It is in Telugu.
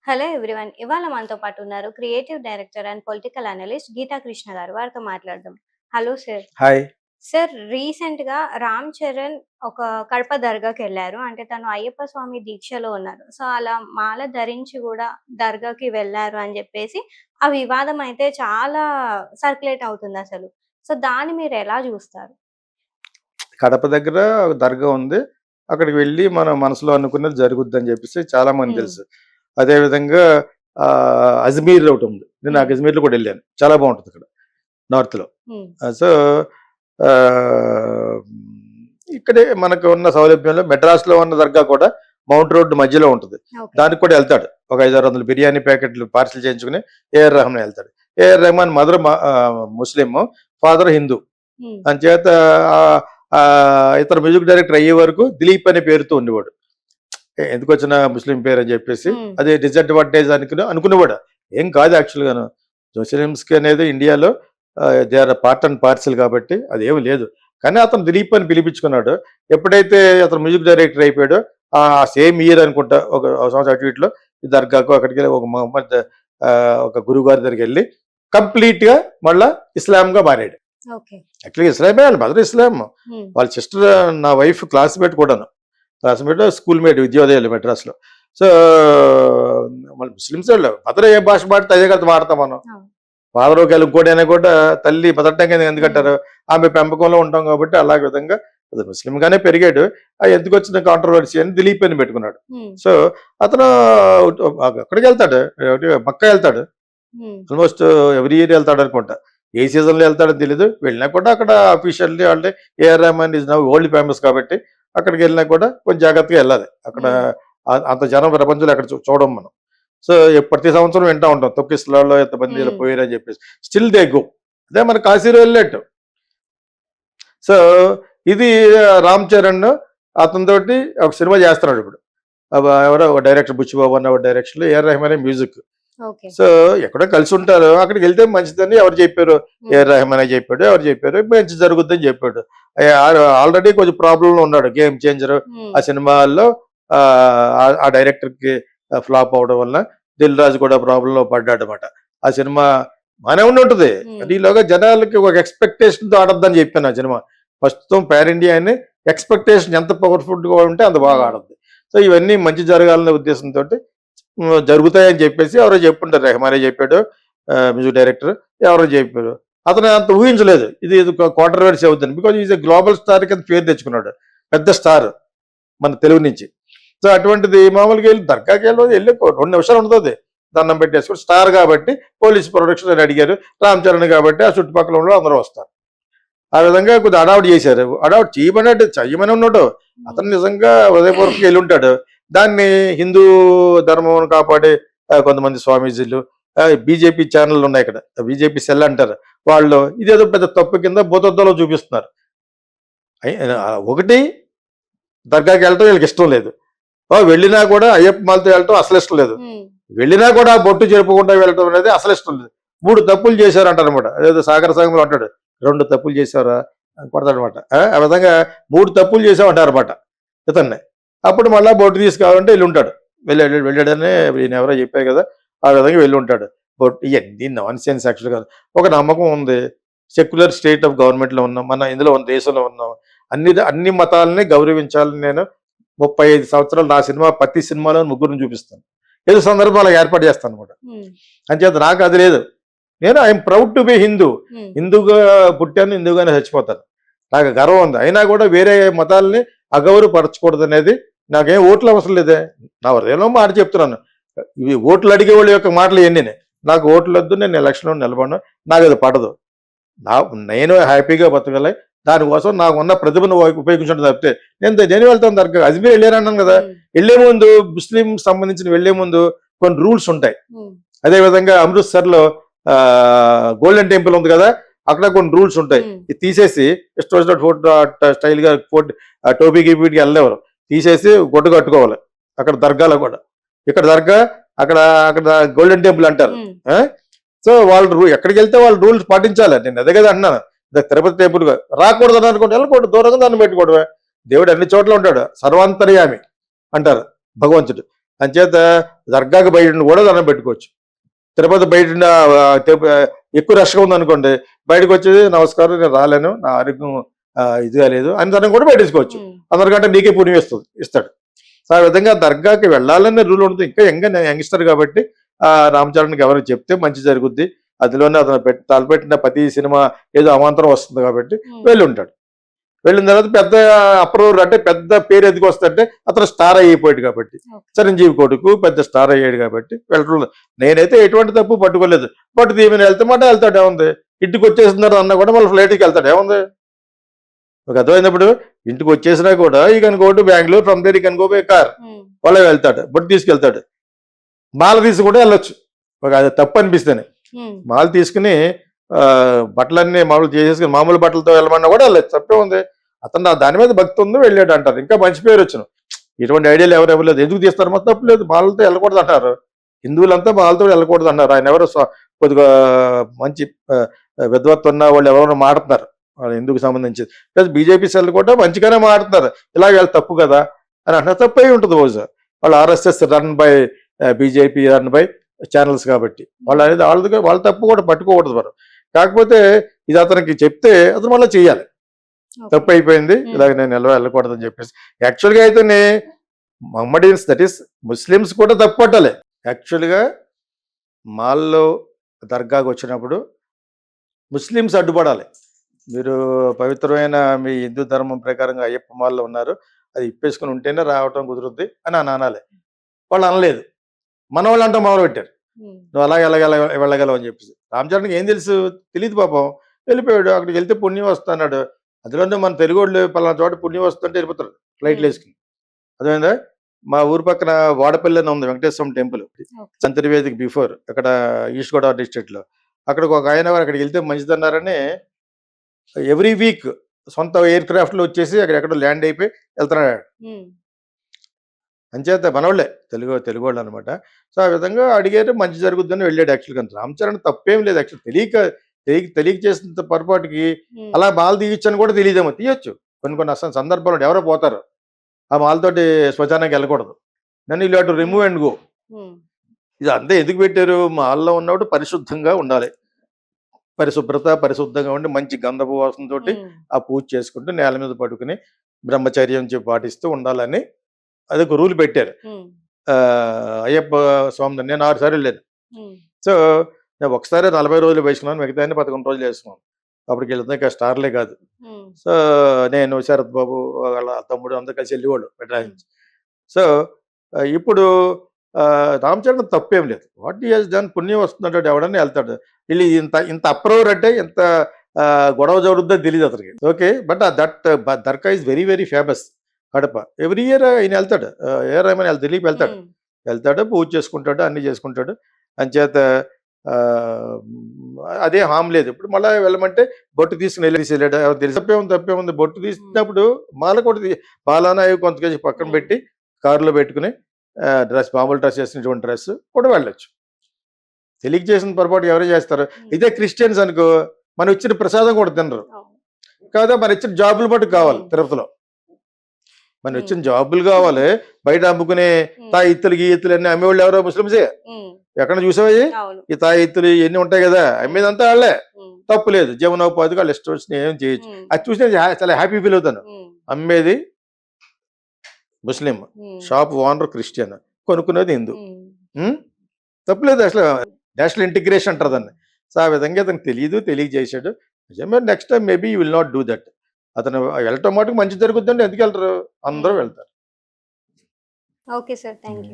Hello everyone. ఇవాళ మనతో పాటు ఉన్నారు creative director and political analyst Geetha Krishna గారు. వారితో మాట్లాడదాం. Hello sir. హాయ్. సార్, రీసెంట్‌గా రామ్ చరణ్ ఒక కడప దర్గాకెళ్లారు. అంటే తను అయ్యప్ప స్వామి దీక్షలో ఉన్నారు. సో, అలా మాల ధరించి గూడా దర్గాకి వెళ్లారు అని జెప్పేసి ఆ వివాదం అయితే చాలా సర్క్యులేట్ అవుతుందసలు. సో, దాన్ని మీరెలా జూస్తారు? కడప దగ్గర ఒక దర్గా ఉంది. అక్కడికి వెళ్లి మన మనసులో అనుకున్నది జరుగుద్దని జెప్పేసి చాలా మందికి హ్మ్. తెలుసు. అదే విధంగా అజ్మీర్ ఒకటుంది. నేను హ్మ్. అజ్మీర్‌లో కూడా ఎళ్ళాను. చాలా బావుంటదక్కడ నార్త్‌లో. హ్మ్. సో, ఆహ్, ఇక్కడే మనకు ఉన్న సౌలభ్యంలో మెడ్రాస్‌లో ఉన్న దర్గా కూడా మౌంట్ రోడ్ మధ్యలో ఉంటది. ఓకే. దానికి కూడా ఎళ్తాడు. ఒక 5, 600 బిర్యానీ ప్యాకెట్లు పార్సెల్ చేయించుకొని ఏఆర్ రెహమాన్ ఎళ్తాడు. A R Rahman mother Muslim, father Hindu. హ్మ్. అంచేత ఆహ్, ఇతను మ్యూజిక్ డైరెక్టర్ అయ్యే వరకు దిలీప్ అనే పేరుతో ఉండేవాడు. ఎందుకొచ్చిన ముస్లిం పేరు అని చెప్పేసి హ్మ్. అది డిసడ్వాంటేజ్ అనుకునేవాడు. ఏం కాదు యాక్చువల్‌గాను. ముస్లిమ్స్‌కి అనేది ఇండియాలో they are part and parcel కాబట్టి అదేమి లేదు. కానీ అతను దిలీప్ అని పిలిపించుకున్నాడు. ఎప్పుడైతే అతను మ్యూజిక్ డైరెక్టర్ అయిపోయాడో సేమ్ ఇయర్ అనుకుంటా ఒక సంవత్సరం అటు ఇటులో ఈ దర్గాకు అక్కడికెళ్ళి ఒక మహమ్మద్ ఒక గురువుగారి దగ్గరికెళ్ళి కంప్లీట్‌గా మళ్ళా ఇస్లాంగా మారాడు. ఓకే. యాక్చువల్‌గా ఇస్లామే వాళ్ళ మదర్ ఇస్లాం. హ్మ్. వాళ్ళ సిస్టర్ నా వైఫ్ క్లాస్‌మేట్ కూడాను. క్లాస్‌మేట్, స్కూల్‌మేట్ విద్యోదయాలు మెడ్రాస్‌లో. సో, మళ్ళీ ముస్లిమ్స్ వాళ్ళు మదర్ ఏ భాష మాడితే అదే కదా వాడతాం మనం. అవును. ఫాదర్ ఒకవేళ ఇంకోటైనా కూడా తల్లి మదర్ టంగ్ అని హ్మ్. ఎందుకంటారు? ఆమె పెంపకంలో ఉంటాం కాబట్టి అలాగే విధంగా అది ముస్లింగానే పెరిగాడు. ఎందుకొచ్చిన కాంట్రోవర్సీ అని దిలీప్ అని పెట్టుకున్నాడు. హ్మ్. సో, అతను అక్కడికెళ్తాడు. మక్కా ఎళ్తాడు. హ్మ్. ఆల్మోస్ట్ ఎవ్రీ ఇయర్ వెళ్తాడనుకుంటా. ఏ సీజన్‌లో వెళ్తాడో తెలీదు. వెళ్ళినా కూడా అక్కడ అఫీషియల్లీ అంటే A R Rahman is now world famous కాబట్టి అక్కడికెళ్ళినా కూడా కొంచెం జాగ్రత్తగా ఎళ్ళాలి. అక్కడ హ్మ్. అంత జనం ప్రపంచంలో ఎక్కడ చూడం మనం. సో, ప్రతి సంవత్సరం వింటా ఉంటాం. తొక్కిసలాడలో ఎంతమంది ఇలా హ్మ్. పోయారని చెప్పేసి. Still they go. అదే మన కాశీలో వెళ్ళినట్టు. సో, ఇది రామ్ చరణ్ అతనితోటి ఒక సినిమా చేస్తున్నాడు ఇప్పుడు. ఎవరో డైరెక్టర్ బుచ్చిబాబు అన్న డైరెక్షన్‌లో ఏఆర్ రెహమానే మ్యూజిక్. ఓకే. సో, ఎక్కడో కలిసుంటారు. అక్కడికెళ్తే మంచిదని ఎవరు చెప్పారు? హ్మ్. ఏఆర్ రెహమానే చెప్పాడు. ఎవరు చెప్పారు? మంచి జరుగుద్దని చెప్పాడు. ఆల్రెడీ కొంచెం ప్రాబ్లమ్‌లో ఉన్నాడు. 'గేమ్ చేంజర్' హ్మ్. ఆ సినిమాల్లో ఆ డైరెక్టర్‌కి ఫ్లాప్ అవ్వడం వలన 'దిల్ రాజు' కూడా ప్రాబ్లమ్‌లో పడ్డాడనమాట. ఆ సినిమా బానే ఉండుంటది. హ్మ్. కానీ ఈలోగా జనాలకి ఒక ఎక్స్‌పెక్టేషన్‌తో ఆడొద్దని చెప్పాను ఆ సినిమా. ప్రస్తుతం పాన్ ఇండియా అని ఎక్స్‌పెక్టేషన్ ఎంత పవర్‌ఫుల్‌గా ఉంటే అంత బాగా హ్మ్. ఆడద్ది. సో, ఇవన్నీ మంచి జరగాలనే ఉద్దేశంతోటి జరుగుతాయని చెప్పేసి ఎవరో చెప్పుంటారు. రెహమానే చెప్పాడు. మ్యూజిక్ డైరెక్టర్ ఎవరో చెప్పారు. అతను అంత ఊహించలేదు. ఇది ఇది కాంట్రవర్సీ అవుతుంది. Because is a global star కింద పేరు తెచ్చుకున్నాడు. పెద్ద స్టార్ మన తెలుగు నుంచి. సో, అటువంటిది మామూలుగా ఎళ్లి దర్గాకెళ్ళి 2 నిమిషాలు ఉంటది. దండం పెట్టేసుకొని స్టార్ కాబట్టి పోలీస్ ప్రొటెక్షన్ అని అడిగారు. రామ్ చరణ్ కాబట్టి ఆ చుట్టుపక్కల ఉన్నోళ్ళు అందరూ వస్తారు. ఆ విధంగా కొద్దిగా హడావుడి చేశారు. హడావుడి చేయమన్నట్టు చెయ్యమని ఉన్నాడు. హ్మ్. అతను నిజంగా హృదయపూర్వకంగా ఎళ్ళుంటాడు. దాన్ని హిందూ ధర్మమును కాపాడే కొంతమంది స్వామీజీలు, బీజేపీ ఛానెల్లున్నాయి ఇక్కడ. బీజేపీ సెల్ అంటారు. వాళ్ళు ఇదేదో పెద్ద తప్పు కింద భూతద్దంలో చూపిస్తున్నారు. ఒకటి దర్గాకెళ్ళటం వీళ్ళకిష్టం లేదు. వెళ్ళినా కూడా అయ్యప్ప మాలతో వెళ్ళటం అసలిష్టం లేదు. హ్మ్. వెళ్ళినా కూడా బొట్టు జరుపుకుంటా వెళ్ళటం అనేది అసలిష్టం లేదు. 3 తప్పులు చేశారంటారనమాట. అదేదో సాగర సంఘంలో అంటాడు. 2 తప్పులు చేశావురా అని కొడతాడనమాట. ఆ విధంగా 3 తప్పులు చేసావంటారనమాట ఇతన్ని. అప్పుడు మళ్ళా బొట్టు తీసుకావాలంటే ఎళ్ళుంటాడు. వెళ్ళాడని ఈయనెవరో చెప్పారు కదా! ఆ విధంగా వెళ్ళుంటాడు. ఇయన్నీ నాన్‌సెన్స్ యాక్చువల్‌గా. ఒక నమ్మకం ఉంది. సెక్యులర్ స్టేట్ ఆఫ్ గవర్నమెంట్‌లో ఉన్నాం. మన ఇందులో ఉన్న దేశంలో ఉన్నాం. అన్ని మతాలని గౌరవించాలని నేను 35 సంవత్సరాలు నా సినిమా ప్రతి సినిమాలో ముగ్గురిని చూపిస్తాను. ఏదో సందర్భాలు ఏర్పాటు చేస్తాననమాట. హ్మ్. అంచేత నాకు అది లేదు. నేను I'm proud to be Hindu. హ్మ్. హిందూగా పుట్టాను, హిందూగానే చచ్చిపోతాను. నాకు గర్వం ఉంది. అయినా కూడా వేరే మతాల్ని అగౌరవపరచకూడదనేది నాకేం ఓట్లు అవసరం లేదే. నా హృదయంలో మాట చెప్తున్నాను. ఇవి ఓట్లు అడిగేవాళ్ళ యొక్క మాటలు ఇయన్నీని. నాకు ఓట్లొద్దు, నేను ఎలక్షన్‌లో నిలబడను. నాకది పడదు. నా నేను హ్యాపీగా బతకాలి. దానికోసం నాకున్న ప్రతిభను ఉపయోగించడం తప్పితే నేను వెళ్తాను దర్గాకి. అజ్మీర్ వెళ్ళానన్నాను కదా! హ్మ్. వెళ్ళే ముందు ముస్లిం సంబంధించిన వెళ్ళే ముందు కొన్ని రూల్స్ ఉంటాయి. హ్మ్. అదేవిధంగా అమృత్‌సర్‌లో గోల్డెన్ టెంపుల్ ఉంది కదా! అక్కడ కొన్ని రూల్స్ ఉంటాయి. హ్మ్. ఇది తీసేసి ఇష్టం వచ్చినట్టు ఫోటో స్టైల్‌గా టోపీ గీపీకి ఎళ్ళనివ్వరు. తీసేసి గుడ్డ కట్టుకోవాలి. అక్కడ దర్గాలో కూడా. ఇక్కడ దర్గా, అక్కడ అక్కడ గోల్డెన్ టెంపుల్ అంటారు. హ్మ్. ఆ! సో, వాళ్ళు ఎక్కడికెళ్తే వాళ్ళు రూల్స్ పాటించాలి. నేను అదే కదా అంటున్నాను. తిరుపతి టెంపుల్‌గా రాకూడదని అనుకుంటే వెళ్ళకూడదు. దూరంగా దండం పెట్టుకోవడమే. దేవుడు అన్ని చోట్ల ఉంటాడు. సర్వాంతర్యామి అంటారు భగవంతుడు. అంచేత దర్గాకి బయట ఉండి కూడా దండం పెట్టుకోవచ్చు. తిరుపతి బయట ఎక్కువ రష్గా ఉందనుకోండి, బయటకు వచ్చేది నమస్కారం నేను రాలేను, నా ఆరోగ్యం ఇదిగా లేదు అని దండం కూడా పెట్టించుకోవచ్చు. అందరికంటే నీకే పుణ్యం ఇస్తాడు. సో ఆ విధంగా దర్గాకి వెళ్ళాలనే రూల్ ఉంటుంది. ఇంకా యంగ్స్టర్ కాబట్టి రామ్ చరణ్కి ఎవరికి చెప్తే మంచి జరుగుద్ది. అందులోనే అతను తలపెట్టిన ప్రతి సినిమా ఏదో అవాంతరం వస్తుంది కాబట్టి వెళ్ళి ఉంటాడు. వెళ్ళిన తర్వాత పెద్ద అప్రూవర్ అంటే పెద్ద పేరు ఎందుకు వస్తుందంటే అతను స్టార్ అయిపోయాడు కాబట్టి, చిరంజీవి కొడుకు పెద్ద స్టార్ అయ్యాడు కాబట్టి వెళ్ళడం. నేనైతే ఎటువంటి తప్పు పట్టుకోలేదు. బట్ దీని వెళ్తే మాట వెళ్తాడు, ఏముంది. ఇంటికి వచ్చేస్తున్నారు అన్న కూడా మళ్ళీ ఫ్లైట్కి వెళ్తాడు, ఏముంది. ఒక అర్థమైనప్పుడు ఇంటికి వచ్చేసినా కూడా he can go to Bengaluru, from there he can go by car, వాళ్ళే వెళ్తాడు. బట్ తీసుకెళ్తాడు. మాల తీసి కూడా వెళ్ళొచ్చు, ఒక అది తప్పు అనిపిస్తేనే. మాల తీసుకుని బట్టలన్నీ మామూలు చేసేసుకుని మామూలు బట్టలతో వెళ్ళమన్నా కూడా వెళ్ళచ్చు, తప్పే ఉంది. అతను దాని మీద భక్తి ఉంది వెళ్ళాడు అంటారు. ఇంకా మంచి పేరు వచ్చును. ఇటువంటి ఐడియాలు ఎవరు ఇవ్వలేదు. ఎందుకు తీస్తారు మొత్తం తప్పలేదు. మాలతో వెళ్ళకూడదు అంటారు. హిందువులంతా మాలతో వెళ్ళకూడదు అన్నారు. ఆయన ఎవరు కొద్దిగా మంచి విద్వత్తు ఉన్న వాళ్ళు ఎవరైనా మాట్లాడుతున్నారు వాళ్ళు హిందువుకి సంబంధించి. ప్లస్ బీజేపీ సెల్ కూడా మంచిగానే మాట్లాడుతున్నారు. ఇలా వీళ్ళు తప్పు కదా అని అంటారు. తప్పు అయి ఉంటుంది బహుశా. వాళ్ళు RSS run by BJP run by channels కాబట్టి వాళ్ళు అనేది వాళ్ళ తప్పు కూడా పట్టుకోకూడదు మనం. కాకపోతే ఇది అతనికి చెప్తే అతను మళ్ళీ చేయాలి. తప్పు అయిపోయింది, ఇలాగ నేను వెళ్ళకూడదని చెప్పేసి. యాక్చువల్గా అయితేనే మహమ్మడియన్స్, దట్ ఈస్ ముస్లిమ్స్ కూడా తప్పు పట్టాలి. యాక్చువల్గా మాల్లో దర్గాకు వచ్చినప్పుడు ముస్లిమ్స్ అడ్డుపడాలి. మీరు పవిత్రమైన మీ హిందూ ధర్మం ప్రకారంగా అయ్యప్ప మాల్లో ఉన్నారు, అది ఇప్పేసుకుని ఉంటేనే రావటం కుదురుద్ది అని అనాలి. వాళ్ళు అనలేదు. మన వాళ్ళు అంటాం మొదలుపెట్టారు, నువ్వు అలాగే వెళ్ళగలవు అని చెప్పేసి. రామ్ చరణ్కి ఏం తెలుసు, తెలియదు పాపం. వెళ్ళిపోయాడు. అక్కడికి వెళ్తే పుణ్యం వస్తున్నాడు. అందులోనే మన తెలుగు వాళ్ళు పలానా చోట పుణ్యం వస్తుంటే వెళ్ళిపోతారు ఫ్లైట్లు వేసుకుని. అదేమైందా, మా ఊరు పక్కన వాడపల్లి అని ఉంది వెంకటేశ్వరం టెంపుల్, చంద్రవేదికి బిఫోర్, అక్కడ ఈస్ట్ గోదావరి డిస్ట్రిక్ట్లో. అక్కడికి ఒక ఆయన అక్కడికి వెళ్తే మంచిదన్నారని ఎవ్రీ వీక్ సొంత ఎయిర్ క్రాఫ్ట్లో వచ్చేసి అక్కడెక్కడ ల్యాండ్ అయిపోయి వెళ్తున్నాడు. అంచేత మనోళ్ళే తెలుగు వాళ్ళు అనమాట. సో ఆ విధంగా అడిగారు, మంచి జరుగుద్దని వెళ్ళాడు. యాక్చువల్గా రామ్ చరణ్ తప్పేం లేదు. యాక్చువల్ తెలియక చేసిన పొరపాటుకి అలా మాల తీయొచ్చని కూడా తెలియదేమో. తీయొచ్చు కొన్ని అసలు సందర్భాలు ఎవరో పోతారు, ఆ మాలతోటి శ్మశానానికి వెళ్ళకూడదు. నన్ను ఇలా టు రిమూవ్ అండ్ గో. ఇది అంతా ఎందుకు పెట్టారు, మాల్లో ఉన్నప్పుడు పరిశుద్ధంగా ఉండాలి. పరిశుద్ధంగా ఉండి మంచి గంధపు వాసనతో ఆ పూజ చేసుకుంటూ నేల మీద పడుకుని బ్రహ్మచర్యం పాటిస్తూ ఉండాలని అదొక రూల్ పెట్టారు. అయ్యప్ప స్వామి నేను 6 సార్లు వెళ్ళాను. సో నేను ఒకసారి 40 రోజులు వేసుకున్నాను, మిగతా 11 రోజులు వేసుకున్నాను. అప్పటికి వెళ్తే ఇంకా స్టార్లే కాదు. సో నేను శరత్ బాబు వాళ్ళ తమ్ముడు అందరు కలిసి వెళ్ళేవాళ్ళు మెడ్రాస్. సో ఇప్పుడు రామ్ చరణ్ తప్పేం లేదు. వాట్ హి హస్ డన్, పుణ్యం వస్తుందంటాడు, ఎవడన్నా వెళ్తాడు. వీళ్ళు ఇంత అప్రూవర్ అంటే ఎంత గొడవ జరుగుద్దో తెలియదు అతనికి. Okay, but dargah is very very famous. Kadapa every year ఆయన వెళ్తాడు. ఏమైనా దిలీప్ వెళ్తాడు, పూజ చేసుకుంటాడు, అన్ని చేసుకుంటాడు. అంచేత అదే హామ్ లేదు. ఇప్పుడు మళ్ళీ వెళ్ళమంటే బొట్టు తీసుకుని వెళ్ళాడు. ఎవరు తెలిసి తప్పేముంది. బొట్టు తీసినప్పుడు మాల కూడా మాలాన కొంత పక్కన పెట్టి కారులో పెట్టుకుని మామూలు డ్రెస్ చేసినటువంటి డ్రెస్ కూడా వెళ్ళొచ్చు. తెలియక చేసిన పొరపాటు ఎవరు చేస్తారు. ఇదే క్రిస్టియన్స్ అనుకో, మనం ఇచ్చిన ప్రసాదం కూడా తినరు కాదా, మన ఇచ్చిన జాబులు మటుకు కావాలి. తిరుపతిలో మనం ఇచ్చిన జాబులు కావాలి. బయట అమ్ముకునే తాయిత్తులు గీత్తులు అన్ని అమ్మేవాళ్ళు ఎవరో ముస్లింసే. ఎక్కడ చూసావయ్యి ఈ తాయిత్తులు ఇవన్నీ ఉంటాయి కదా, అమ్మేదంతా వాళ్ళే. తప్పు లేదు, జీవనోపాధికి వాళ్ళు ఇష్టం వచ్చిన ఏం చేయొచ్చు. అది చూసి చాలా హ్యాపీ ఫీల్ అవుతాను. అమ్మేది ముస్లిం, షాప్ ఓనర్ క్రిస్టియన్, కొనుక్కునేది హిందూ. తప్పులేదు అసలు. నేషనల్ ఇంటిగ్రేషన్ అంటారు దాన్ని. సో ఆ విధంగా అతనికి తెలియజేశాడు. Next time maybe you will not do that. అతను వెళ్ళటం మటుకు మంచి జరుగుద్దండి. ఎందుకు వెళ్తారు, అందరూ వెళ్తారు. Okay sir, thank you.